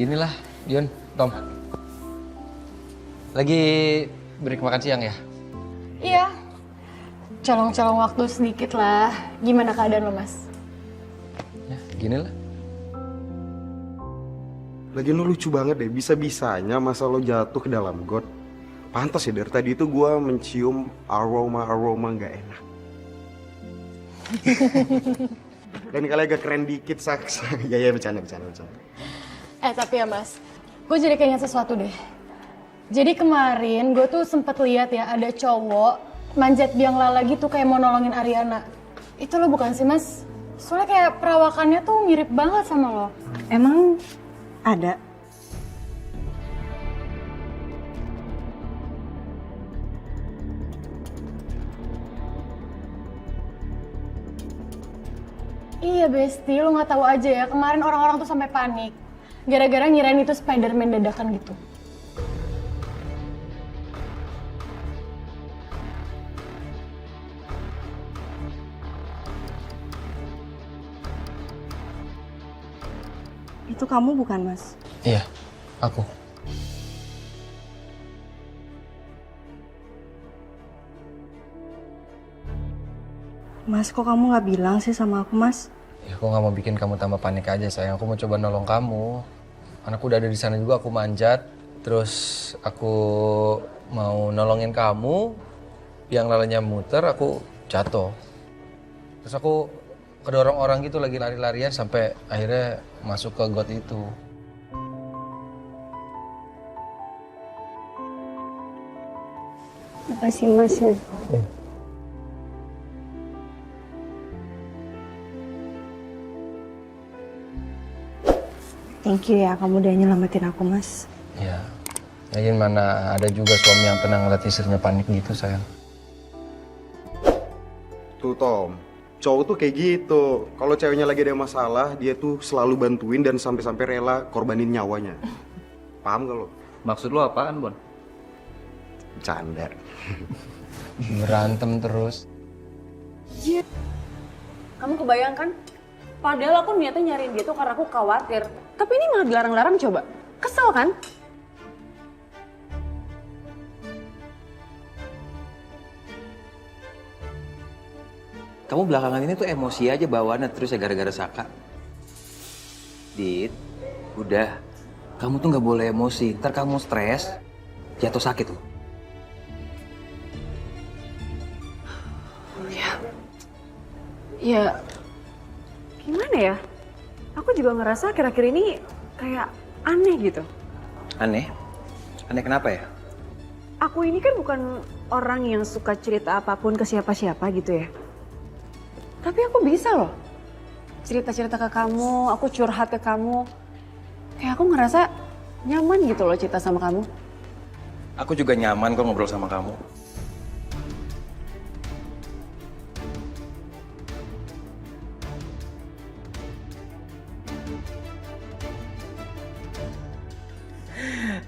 ginilah, Dion, Tom. Lagi break makan siang ya? Iya. Colong-colong waktu sedikit lah. Gimana keadaan lo, Mas? Ya, ginilah. Lagian lo lucu banget deh, bisa-bisanya masa lo jatuh ke dalam got. Pantas ya, dari tadi itu gue mencium aroma nggak enak. Dan kali agak keren dikit, Saks. Ya, bercanda. Tapi ya, Mas, gue jadi keinget sesuatu deh. Jadi kemarin gue tuh sempet lihat ya ada cowok manjat biang lala gitu kayak mau nolongin Ariana. Itu lo bukan sih, Mas? Soalnya kayak perawakannya tuh mirip banget sama lo. Emang ada? Iya, Besti, lo nggak tahu aja ya. Kemarin orang-orang tuh sampai panik gara-gara ngirain itu Spider-Man dadakan gitu. Itu kamu bukan, Mas? Iya, aku. Mas, kok kamu nggak bilang sih sama aku, Mas? Ya, aku nggak mau bikin kamu tambah panik aja, sayang. Aku mau coba nolong kamu. Anakku udah ada di sana juga, aku manjat. Terus aku mau nolongin kamu. Yang lalanya muter, aku jatuh. Terus aku kedorong orang gitu lagi lari-larian sampai akhirnya masuk ke got itu. Makasih, Mas. Ya. Thank you ya, kamu udah nyelamatin aku, Mas. Ya, lagian mana ada juga suami yang pernah ngeliat istrinya panik gitu, sayang. Tuh, Tom. Cowok tuh kayak gitu. Kalau ceweknya lagi ada masalah, dia tuh selalu bantuin dan sampai-sampai rela korbanin nyawanya. Paham gak lo? Maksud lo apaan, Bon? Bercanda. Berantem terus. Kamu kebayang kan? Padahal aku niatnya nyariin dia tuh karena aku khawatir. Tapi ini malah dilarang-larang coba. Kesel kan? Kamu belakangan ini tuh emosi aja bawaannya terus ya gara-gara Saka. Dit, udah. Kamu tuh nggak boleh emosi. Ntar kamu stres, jatuh sakit loh. Ya, gimana ya? Aku juga ngerasa akhir-akhir ini kayak aneh gitu. Aneh? Aneh kenapa ya? Aku ini kan bukan orang yang suka cerita apapun ke siapa-siapa gitu ya. Tapi aku bisa loh. Cerita-cerita ke kamu, aku curhat ke kamu. Kayak aku ngerasa nyaman gitu loh cerita sama kamu. Aku juga nyaman kok ngobrol sama kamu.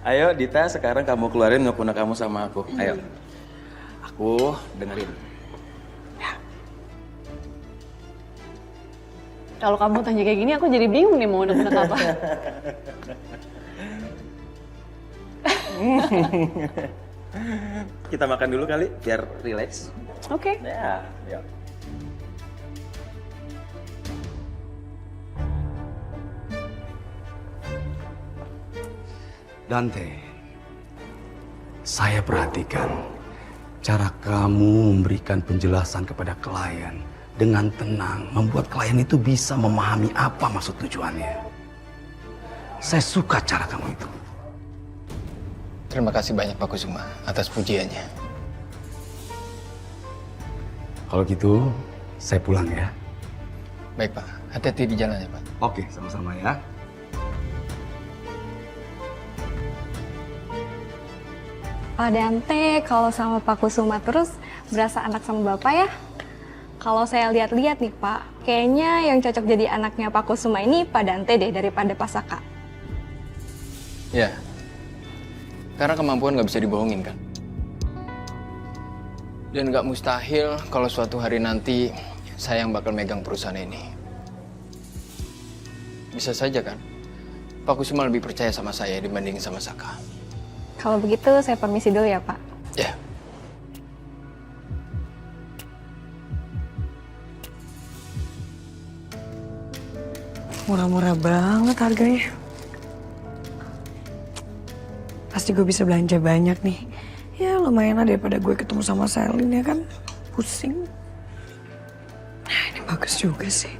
Ayo Dita, sekarang kamu keluarin ngepuna kamu sama aku. Ayo. Aku dengerin. Kalau kamu tanya kayak gini aku jadi bingung nih mau unek-unek apa. Kita makan dulu kali biar rileks. Oke. Ya, yuk. Dante, saya perhatikan cara kamu memberikan penjelasan kepada klien dengan tenang, membuat klien itu bisa memahami apa maksud tujuannya. Saya suka cara kamu itu. Terima kasih banyak Pak Kusuma atas pujiannya. Kalau gitu, saya pulang ya. Baik Pak, hati-hati di jalan ya Pak. Oke, sama-sama ya. Pak Dante, kalau sama Pak Kusuma terus berasa anak sama Bapak ya? Kalau saya lihat-lihat nih Pak, kayaknya yang cocok jadi anaknya Pak Kusuma ini Pak Dante deh daripada Pak Saka. Ya, karena kemampuan nggak bisa dibohongin kan. Dan nggak mustahil kalau suatu hari nanti saya yang bakal megang perusahaan ini. Bisa saja kan, Pak Kusuma lebih percaya sama saya dibanding sama Saka. Kalau begitu saya permisi dulu ya Pak. Ya. Murah-murah banget harganya. Pasti gue bisa belanja banyak nih. Ya lumayan lah daripada gue ketemu sama Selin ya kan. Pusing. Nah ini bagus juga sih.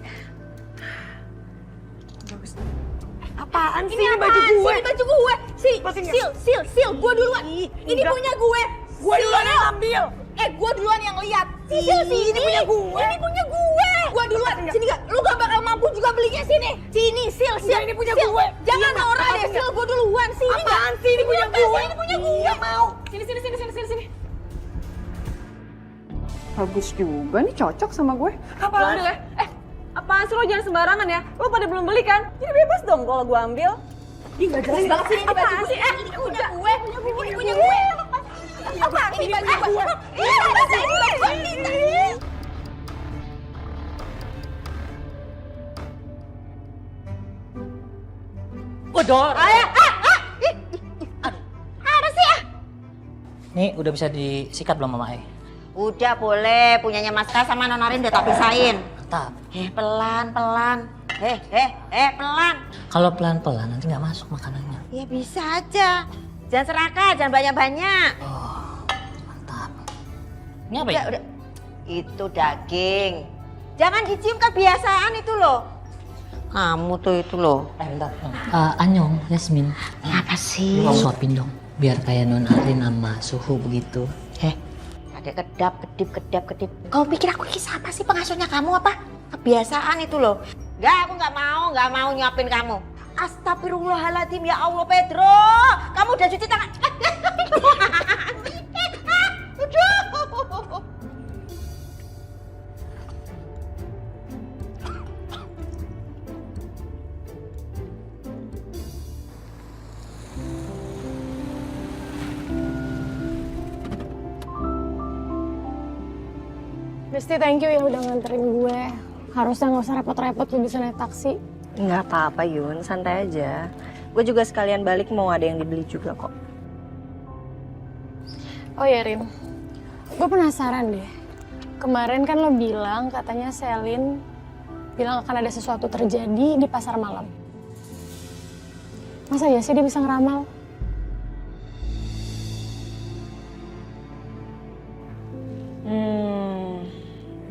Bagus. Apaan sih ini baju gue? Ini baju gue. Sil, gue duluan. Ini punya gue. Gue duluan yang ambil. Gue duluan yang lihat. Sil, ini punya gue. Ini punya gue. Gue duluan. Sini gak? Lu gak bakal mampu juga belinya sini. Sini, Sil. Ini punya gue. Jangan norak deh, Sil. Gue duluan. Sini gak? Apaan sih ini punya gue? Ini punya gue. Gak mau. Sini. Bagus juga nih, cocok sama gue. Apa? Ambil ya. Apaan sih lo jangan sembarangan ya? Lo pada belum beli kan? Jadi bebas dong kalau gue ambil. Ih, gak jelas banget sih ini baju gue. Ini punya gue. Ini punya gue. Apa? Ini baju gue. Ini baju gue. Bodor. Apa sih ya? Nih udah bisa disikat belum Mama? Udah boleh, punyanya Mas K sama Nonarin udah tak pisahin. Mantap. Pelan. Pelan. Kalau pelan-pelan nanti nggak masuk makanannya. Ya bisa aja. Jangan serakah, jangan banyak-banyak. Oh, mantap. Ini apa ya? Udah. Itu daging. Jangan dicium, kebiasaan itu loh. Kamu tuh itu loh. Bentar. Anyong, Yasmin. Apa sih? Suapin dong. Biar kayak Non Arin sama Suhu begitu. Ada kedap-kedip. Kau pikir aku ini siapa sih, pengasuhnya kamu apa? Kebiasaan itu loh. Aku nggak mau nyuapin kamu. Astagfirullahaladzim, ya Allah Pedro. Kamu udah cuci tangan. Aduh. Besti, thank you ya udah nganterin gue. Harusnya nggak usah repot-repot, lu bisa naik taksi. Nggak apa-apa Yun, santai aja. Gue juga sekalian balik mau ada yang dibeli juga kok. Oh ya Rin, gue penasaran deh. Kemarin kan lo bilang katanya Selin bilang akan ada sesuatu terjadi di pasar malam. Masa ya sih dia bisa ngeramal?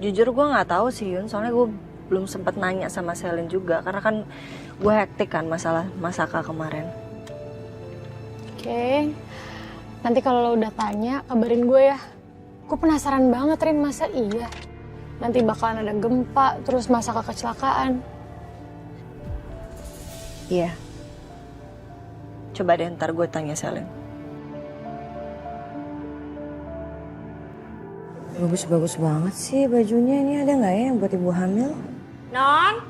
Jujur gue nggak tahu sih Yun, soalnya gue belum sempet nanya sama Selin juga karena kan gue hektik kan masalah Masaka kemarin. Oke, nanti kalau lo udah tanya kabarin gue ya. Gue penasaran banget Rin, masa iya nanti bakalan ada gempa terus Masaka kecelakaan. Iya. Coba deh ntar gue tanya Selin. Bagus-bagus banget sih bajunya. Ini ada nggak ya yang buat ibu hamil? Non?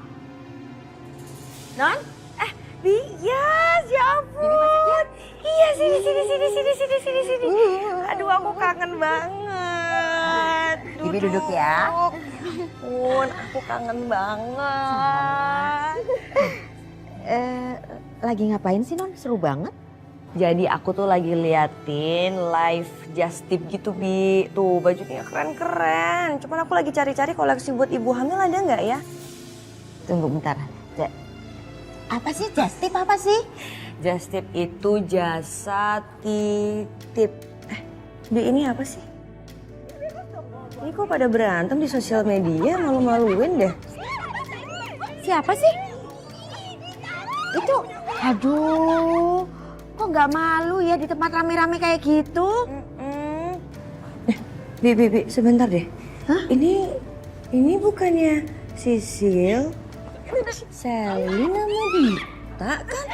Yes, ya ampun. Iya, sini. Aduh, aku kangen banget. Bibi duduk ya. Ampun, aku kangen banget. Lagi ngapain sih Non? Seru banget. Jadi aku tuh lagi liatin live Just Tip gitu, Bi. Tuh bajunya keren-keren. Cuman aku lagi cari-cari koleksi buat ibu hamil, ada nggak ya? Tunggu bentar. Apa sih Just Tip, apa sih? Just Tip itu jasa titip. Bi ini apa sih? Ini kok pada berantem di sosial media, malu-maluin deh. Siapa sih? Itu, aduh. Kok nggak malu ya di tempat rame-rame kayak gitu? Bi, sebentar deh. Hah? Ini bukannya Sisil, Selin sama Dita kan?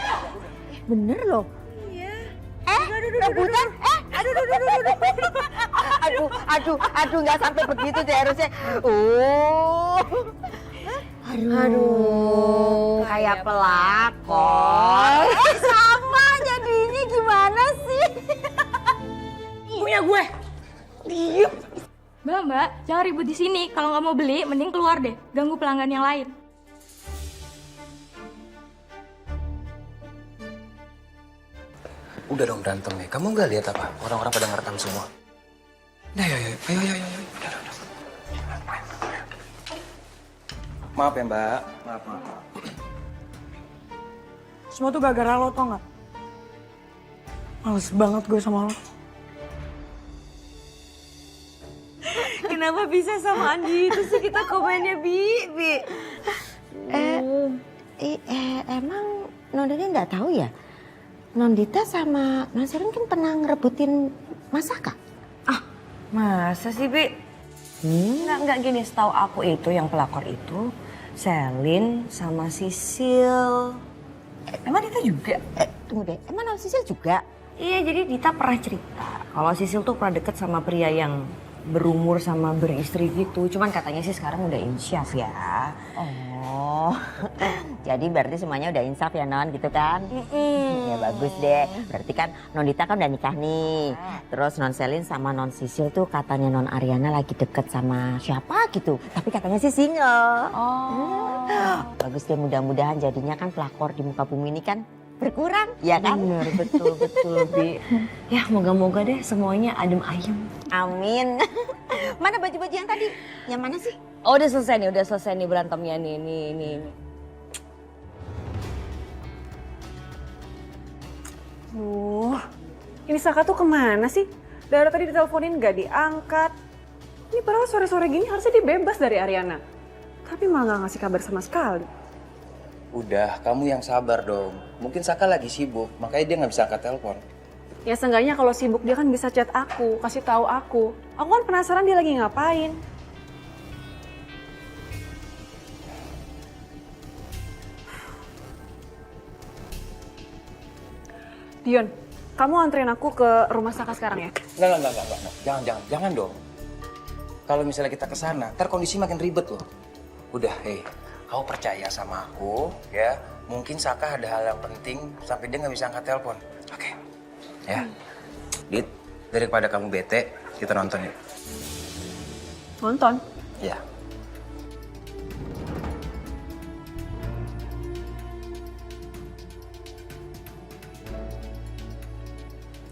Bener loh. Iya. Rebutan? Aduh, nggak sampai begitu deh harusnya. Aduh, kayak pelakor. Sama jadinya, gimana sih? Punya gue. Diem. Mbak, jangan ribut di sini. Kalau nggak mau beli, mending keluar deh. Ganggu pelanggan yang lain. Udah dong berantem ya. Kamu nggak lihat apa? Orang-orang pada ngerekam semua. Nah, ayo. Udah. Maaf ya Mbak. Maaf. Semua tuh gara-gara lo, tau gak? Males banget gue sama lo. Kenapa bisa samaan gitu sih kita komennya, Bi? Emang Nondita nggak tahu ya? Nondita sama Non Selin kan pernah ngerebutin Mas Saka. Masa sih, Bi? Enggak gini, setahu aku itu yang pelakor itu Selin sama Sisil. Emang Dita juga? Tunggu deh, emang Non Sisil juga? Iya, jadi Dita pernah cerita kalau Sisil tuh pernah deket sama pria yang berumur sama beristri gitu. Cuman katanya sih sekarang udah insyaf ya. Oh, jadi berarti semuanya udah insaf ya Non gitu kan? Ya bagus deh, berarti kan Nondita kan udah nikah nih. Terus Non Selin sama Non Sisil tuh katanya Non Ariana lagi deket sama siapa gitu. Tapi katanya sih single. Bagus deh, mudah-mudahan jadinya kan pelakor di muka bumi ini kan berkurang, ya kan? Bener, betul Bi. Ya moga-moga deh semuanya adem ayem. Amin. Mana baju-baju yang tadi? Yang mana sih? Oh udah selesai nih berantemnya nih. Ini Saka tuh kemana sih? Dari tadi diteleponin gak diangkat. Ini padahal sore-sore gini harusnya dia bebas dari Ariana. Tapi malah gak ngasih kabar sama sekali. Udah, kamu yang sabar dong. Mungkin Saka lagi sibuk, makanya dia nggak bisa angkat telepon. Ya seenggaknya kalau sibuk dia kan bisa chat aku, kasih tahu aku. Aku kan penasaran dia lagi ngapain. Dion, kamu anterin aku ke rumah Saka sekarang ya? Enggak. Jangan dong. Kalau misalnya kita ke sana, ntar kondisi makin ribet loh. Udah, kau percaya sama aku ya. Mungkin Saka ada hal yang penting sampai dia nggak bisa angkat telepon. Oke. Ya. Dit, daripada kamu bete, kita nonton yuk. Nonton? Ya.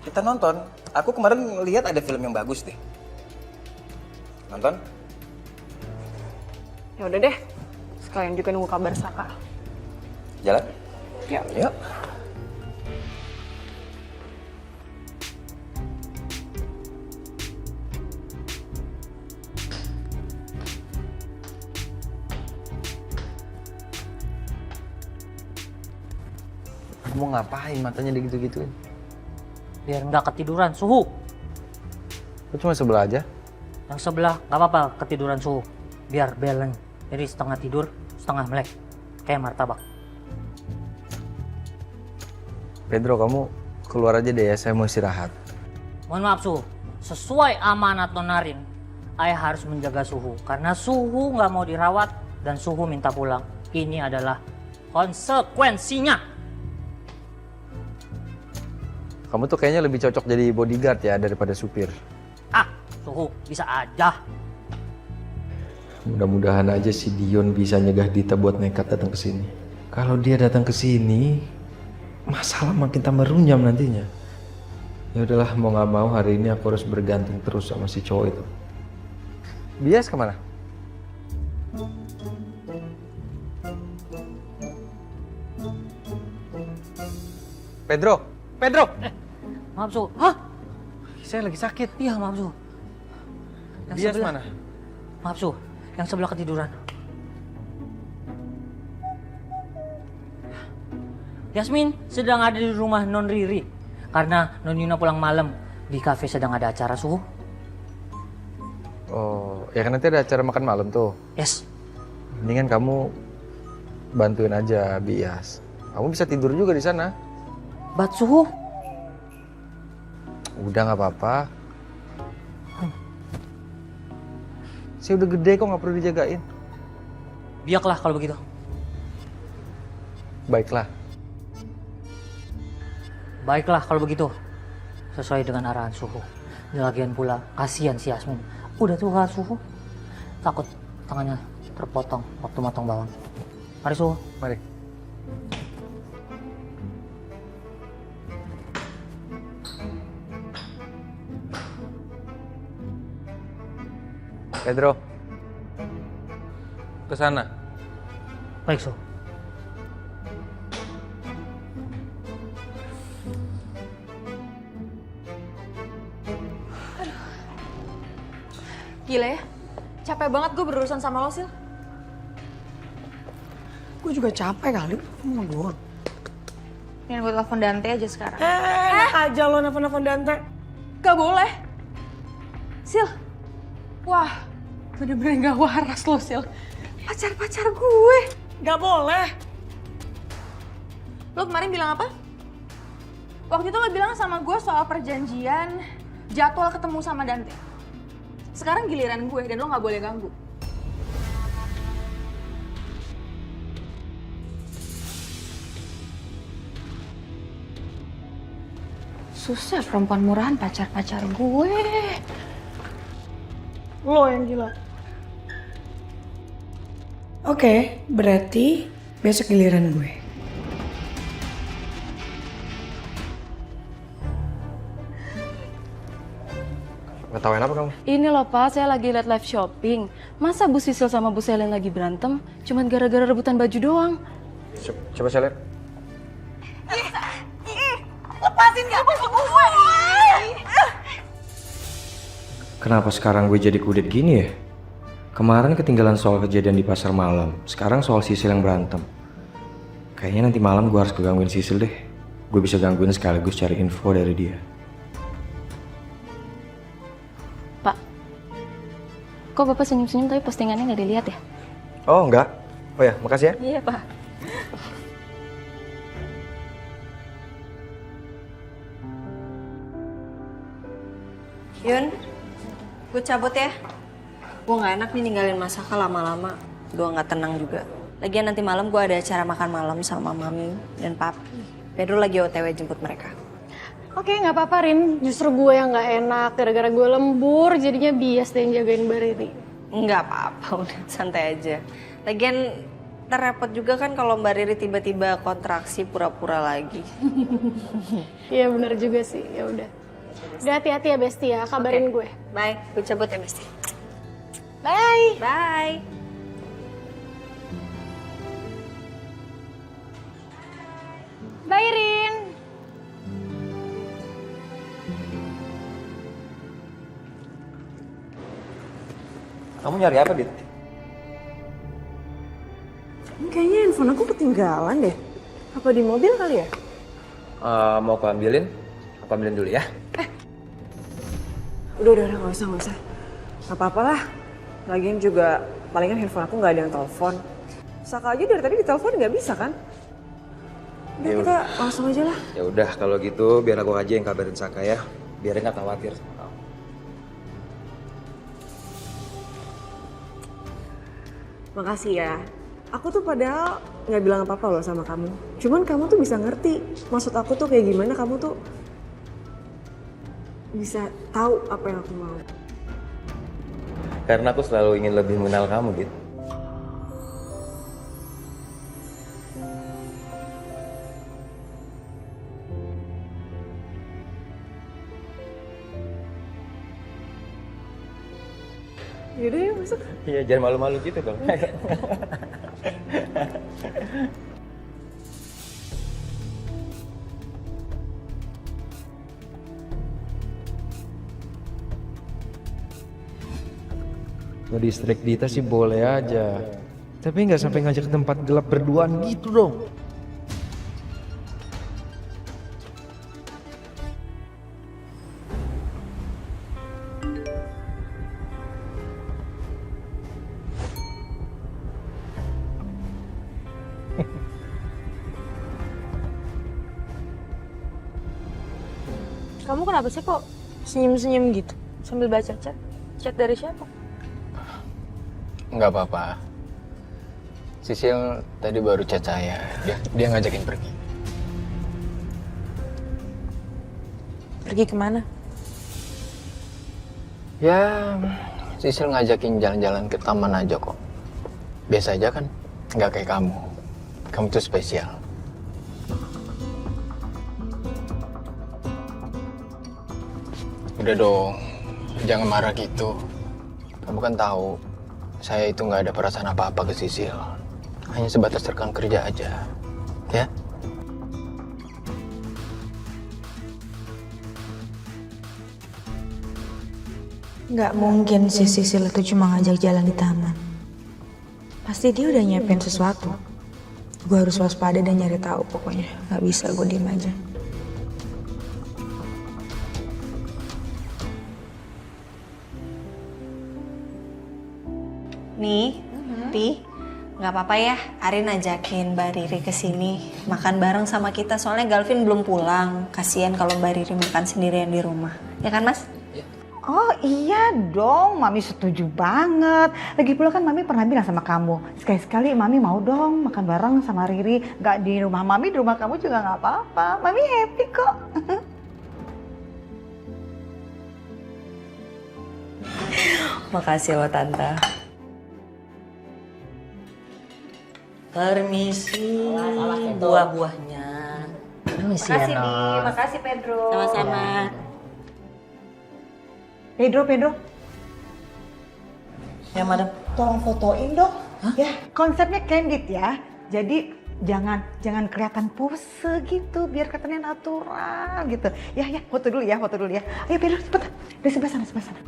Kita nonton. Aku kemarin lihat ada film yang bagus deh. Nonton? Ya udah deh. Sekalian juga nunggu kabar Saka. Jalan? Ya. Yuk. Kamu ngapain matanya digitu-gituin? Biar nggak ketiduran, Suhu. Lu cuma sebelah aja? Yang sebelah nggak apa-apa ketiduran Suhu. Biar balance. Jadi setengah tidur, setengah melek. Kayak martabak. Pedro, kamu keluar aja deh ya, saya mau istirahat. Mohon maaf Suhu, sesuai amanat Nonarin, ayah harus menjaga Suhu. Karena Suhu nggak mau dirawat dan Suhu minta pulang. Ini adalah konsekuensinya. Kamu tuh kayaknya lebih cocok jadi bodyguard ya daripada supir. Suhu, bisa aja. Mudah-mudahan aja si Dion bisa nyegah Dita buat nekat datang ke sini. Kalau dia datang ke sini, masalah makin tambah runyam nantinya. Ya udahlah, mau nggak mau hari ini aku harus bergantung terus sama si cowok itu. Bias kemana? Pedro. Maaf Suhu. Saya lagi sakit. Iya maaf Suhu. Bias mana? Maaf Suhu, yang sebelah ketiduran. Yasmin sedang ada di rumah Non Riri. Karena Non Yuna pulang malam. Di kafe sedang ada acara Suhu. Oh, ya kan nanti ada acara makan malam tuh. Yes. Mendingan kamu bantuin aja Bias. Kamu bisa tidur juga di sana. Bat Suhu. Udah nggak apa-apa. Saya udah gede kok, nggak perlu dijagain. Biaklah kalau begitu. Baiklah. Baiklah kalau begitu. Sesuai dengan arahan Suhu. Lagian pula kasihan si Yasmin. Udah tua Suhu. Takut tangannya terpotong waktu motong bawang. Mari Suhu. Mari. Pedro. Ke sana. Baik, So. Gila ya, capek banget gue berurusan sama lo, Sil. Gue juga capek kali sama gue. Yang gue telepon Dante aja sekarang. Enak aja lo nelfon-nelfon Dante. Gak boleh. Sil, wah bener-bener gak waras lo, Sil. Pacar-pacar gue. Gak boleh. Lo kemarin bilang apa? Waktu itu lo bilang sama gue soal perjanjian jadwal ketemu sama Dante. Sekarang giliran gue dan lo gak boleh ganggu. Susah perempuan murahan pacar-pacar gue. Lo yang gila. Oke, berarti besok giliran gue. Ngetawain apa kamu? Ini loh Pak, saya lagi liat live shopping. Masa Bu Sisil sama Bu Selin lagi berantem? Cuman gara-gara rebutan baju doang. Coba saya lihat. Lepasin gak baju gue? Kenapa sekarang gue jadi kudet gini ya? Kemarin ketinggalan soal kejadian di pasar malam. Sekarang soal Sisil yang berantem. Kayaknya nanti malam gue harus kegangguin Sisil deh. Gue bisa gangguin sekaligus cari info dari dia. Kok Bapak senyum-senyum tapi postingannya nggak dilihat ya? Oh enggak. Oh ya, makasih ya. Iya Pak. Yun, gue cabut ya. Gue gak enak nih ninggalin Masaka lama-lama. Gue gak tenang juga. Lagian nanti malam gue ada acara makan malam sama Mami dan Papi. Pedro lagi OTW jemput mereka. Oke, nggak apa-apa Rin. Justru gue yang nggak enak. Gara-gara gue lembur, jadinya bias deh yang jagain Mbak Riri. Nggak apa-apa, udah santai aja. Lagian terrepot juga kan kalau Mbak Riri tiba-tiba kontraksi pura-pura lagi. Iya bener juga sih, ya udah. Udah hati-hati ya Besti ya, kabarin gue. Bye, gue cabut ya Besti. Bye. Bye. Bye Rin. Kamu nyari apa, Dit? Kayaknya handphone aku ketinggalan deh. Apa di mobil kali ya? Mau aku ambilin? Aku ambilin dulu ya. Udah, nggak usah. Gak apa-apa lah. Lagian juga palingan handphone aku nggak ada yang telepon. Saka aja dari tadi ditelepon nggak bisa kan? Udah kita langsung aja lah. Ya udah kalau gitu biar aku aja yang kabarin Saka ya. Biar dia nggak khawatir sama kamu. Makasih ya. Aku tuh padahal nggak bilang apa-apa loh sama kamu. Cuman kamu tuh bisa ngerti maksud aku tuh kayak gimana. Kamu tuh bisa tahu apa yang aku mau. Karena aku selalu ingin lebih mengenal kamu, Dit. Yaudah ya masuk. Iya, jangan malu-malu gitu dong. Ngedistract Dita sih boleh aja. Tapi nggak sampai ngajak ke tempat gelap berduaan gitu dong. Kamu kenapa sih kok senyum-senyum gitu sambil baca chat? Chat dari siapa? Nggak apa-apa. Sisil tadi baru chat saya. Dia ngajakin pergi. Pergi kemana? Ya, Sisil ngajakin jalan-jalan ke taman aja kok. Biasa aja kan, nggak kayak kamu. Kamu tuh spesial. Udah dong, jangan marah gitu. Kamu kan tahu, saya itu nggak ada perasaan apa-apa ke Sisil. Hanya sebatas rekan kerja aja. Ya? Nggak mungkin si Sisil itu cuma ngajak jalan di taman. Pasti dia udah nyiapin sesuatu. Gue harus waspada dan nyari tahu pokoknya. Nggak bisa gue diem aja. Nih, Pi, nggak apa-apa ya. Arin ajakin Mbak Riri ke sini makan bareng sama kita. Soalnya Galvin belum pulang. Kasian kalau Mbak Riri makan sendirian di rumah. Ya kan, Mas? Oh iya dong, Mami setuju banget. Lagi pula kan Mami pernah bilang sama kamu, sekali-sekali Mami mau dong makan bareng sama Riri. Gak di rumah Mami, di rumah kamu juga gak apa-apa. Mami happy kok. Makasih loh, Tante. Permisi, buah-buahnya. Permisi Makasih, ya, Di. Non. Makasih, Pedro. Sama-sama. Pedro. Ya, Madam. Tolong fotoin dong. Ya, konsepnya candid ya. Jadi jangan kelihatan pose gitu, biar katanya natural gitu. Ya, foto dulu ya. Ayo Pedro, cepetan. Dari sebelah sana.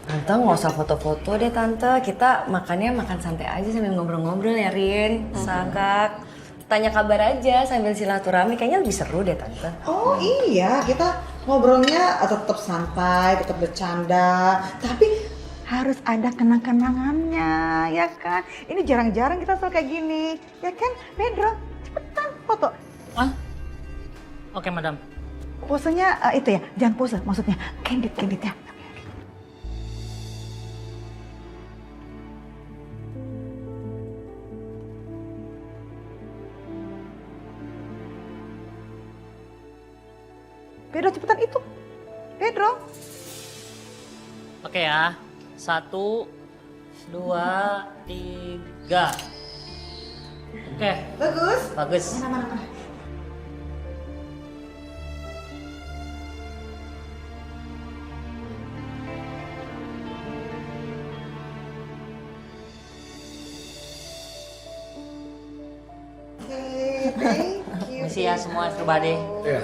Tante nggak usah foto-foto deh, Tante. Kita makannya makan santai aja sambil ngobrol-ngobrol ya, Rin. Sakak. Tanya kabar aja sambil silaturahmi, kayaknya lebih seru deh, Tante. Oh iya, kita ngobrolnya tetap santai, tetap bercanda, tapi harus ada kenang-kenangannya, ya kan? Ini jarang-jarang kita selalu kayak gini, ya kan? Pedro, cepetan foto. Oke, Madam. Posenya itu ya, jangan pose, maksudnya candid ya. Pedro, cepetan itu. Pedro. Oke ya. 1, 2, 3. Oke. Bagus. Mana. Misi ya semua, everybody. Iya.